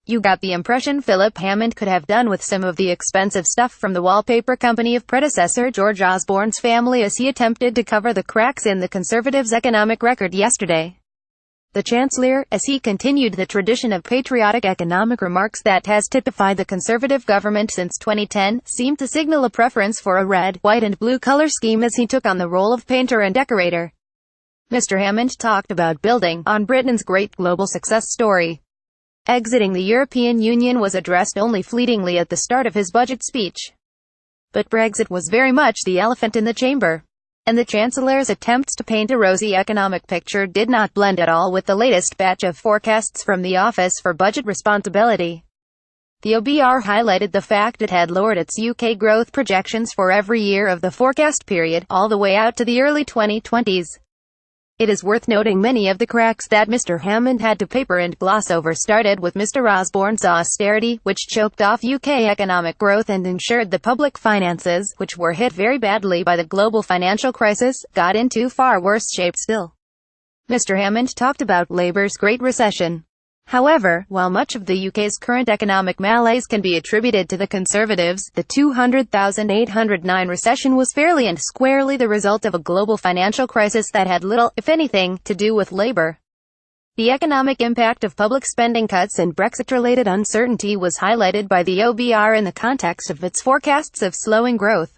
You got the impression Philip Hammond could have done with some of the expensive stuff from the wallpaper company of predecessor George Osborne's family as he attempted to cover the cracks in the Conservatives' economic record yesterday. The Chancellor, as he continued the tradition of patriotic economic remarks that has typified the Conservative government since 2010, seemed to signal a preference for a red, white and blue color scheme as he took on the role of painter and decorator. Mr. Hammond talked about building on Britain's great global success story. Exiting the European Union was addressed only fleetingly at the start of his budget speech. But Brexit was very much the elephant in the chamber. And the Chancellor's attempts to paint a rosy economic picture did not blend at all with the latest batch of forecasts from the Office for Budget Responsibility. The OBR highlighted the fact it had lowered its UK growth projections for every year of the forecast period, all the way out to the early 2020s. It is worth noting many of the cracks that Mr. Hammond had to paper and gloss over started with Mr. Osborne's austerity, which choked off UK economic growth and ensured the public finances, which were hit very badly by the global financial crisis, got into far worse shape still. Mr. Hammond talked about Labour's Great Recession. However, while much of the UK's current economic malaise can be attributed to the Conservatives, the 200,809 recession was fairly and squarely the result of a global financial crisis that had little, if anything, to do with Labour. The economic impact of public spending cuts and Brexit-related uncertainty was highlighted by the OBR in the context of its forecasts of slowing growth.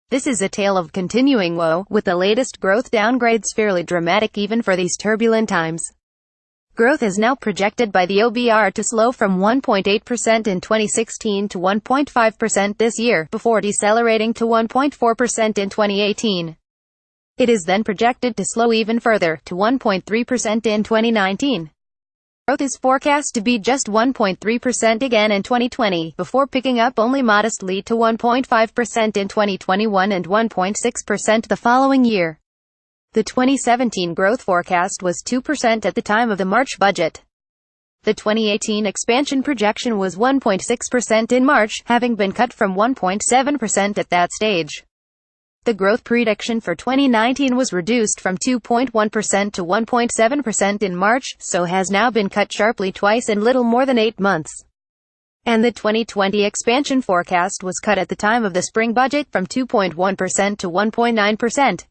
This is a tale of continuing woe, with the latest growth downgrades fairly dramatic even for these turbulent times. Growth is now projected by the OBR to slow from 1.8% in 2016 to 1.5% this year, before decelerating to 1.4% in 2018. It is then projected to slow even further, to 1.3% in 2019. Growth is forecast to be just 1.3% again in 2020, before picking up only modestly to 1.5% in 2021 and 1.6% the following year. The 2017 growth forecast was 2% at the time of the March budget. The 2018 expansion projection was 1.6% in March, having been cut from 1.7% at that stage. The growth prediction for 2019 was reduced from 2.1% to 1.7% in March, so has now been cut sharply twice in little more than 8 months. And the 2020 expansion forecast was cut at the time of the spring budget from 2.1% to 1.9%.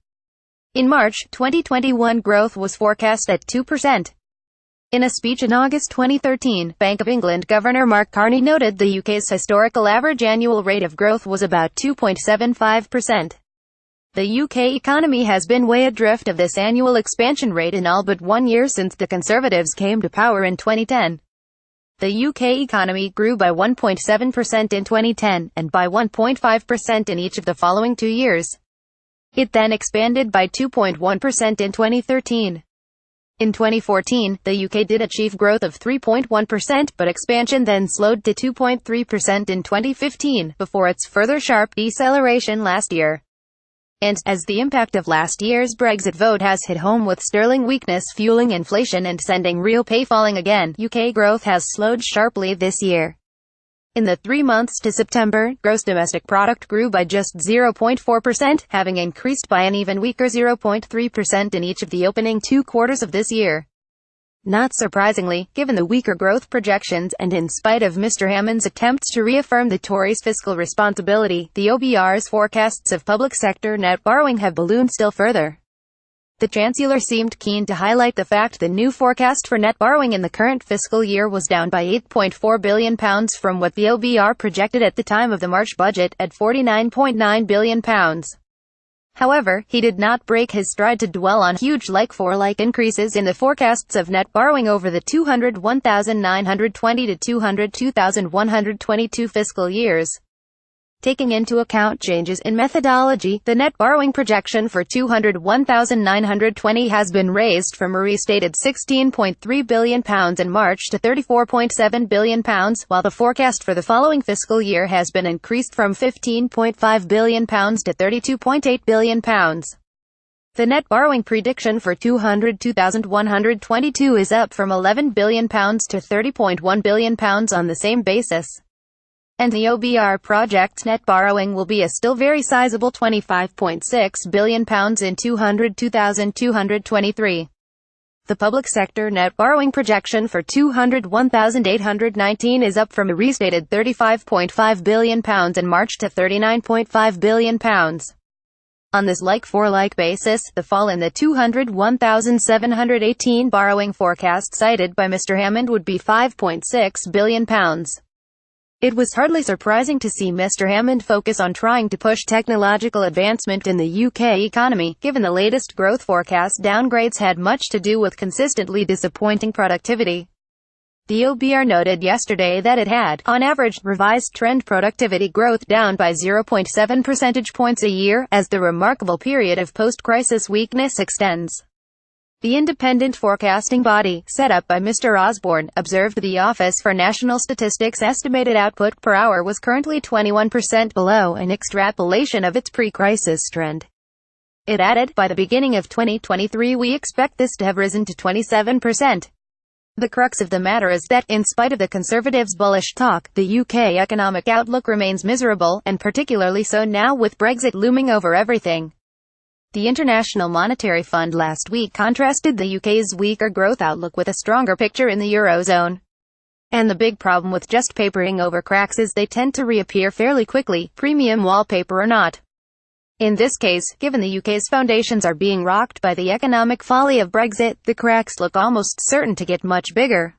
In March 2021, growth was forecast at 2%. In a speech in August 2013, Bank of England Governor Mark Carney noted the UK's historical average annual rate of growth was about 2.75%. The UK economy has been way adrift of this annual expansion rate in all but 1 year since the Conservatives came to power in 2010. The UK economy grew by 1.7% in 2010, and by 1.5% in each of the following 2 years. It then expanded by 2.1% in 2013. In 2014, the UK did achieve growth of 3.1%, but expansion then slowed to 2.3% in 2015, before its further sharp deceleration last year. And, as the impact of last year's Brexit vote has hit home with sterling weakness fueling inflation and sending real pay falling again, UK growth has slowed sharply this year. In the 3 months to September, gross domestic product grew by just 0.4%, having increased by an even weaker 0.3% in each of the opening 2 quarters of this year. Not surprisingly, given the weaker growth projections, and in spite of Mr. Hammond's attempts to reaffirm the Tories' fiscal responsibility, the OBR's forecasts of public sector net borrowing have ballooned still further. The Chancellor seemed keen to highlight the fact the new forecast for net borrowing in the current fiscal year was down by £8.4 billion from what the OBR projected at the time of the March budget, at £49.9 billion. However, he did not break his stride to dwell on huge like-for-like increases in the forecasts of net borrowing over the 201,920 to 202,122 fiscal years. Taking into account changes in methodology, the net borrowing projection for 201,920 has been raised from a restated £16.3 billion in March to £34.7 billion, while the forecast for the following fiscal year has been increased from £15.5 billion to £32.8 billion. The net borrowing prediction for 202,122 is up from £11 billion to £30.1 billion on the same basis. And the OBR project's net borrowing will be a still very sizable £25.6 billion in 202,223. The public sector net borrowing projection for 201,819 is up from a restated £35.5 billion in March to £39.5 billion. On this like-for-like basis, the fall in the 201,718 borrowing forecast cited by Mr. Hammond would be £5.6 billion. It was hardly surprising to see Mr. Hammond focus on trying to push technological advancement in the UK economy, given the latest growth forecast downgrades had much to do with consistently disappointing productivity. The OBR noted yesterday that it had, on average, revised trend productivity growth down by 0.7 percentage points a year, as the remarkable period of post-crisis weakness extends. The independent forecasting body, set up by Mr. Osborne, observed the Office for National Statistics' estimated output per hour was currently 21% below an extrapolation of its pre-crisis trend. It added, by the beginning of 2023 we expect this to have risen to 27%. The crux of the matter is that, in spite of the Conservatives' bullish talk, the UK economic outlook remains miserable, and particularly so now with Brexit looming over everything. The International Monetary Fund last week contrasted the UK's weaker growth outlook with a stronger picture in the Eurozone. And the big problem with just papering over cracks is they tend to reappear fairly quickly, premium wallpaper or not. In this case, given the UK's foundations are being rocked by the economic folly of Brexit, the cracks look almost certain to get much bigger.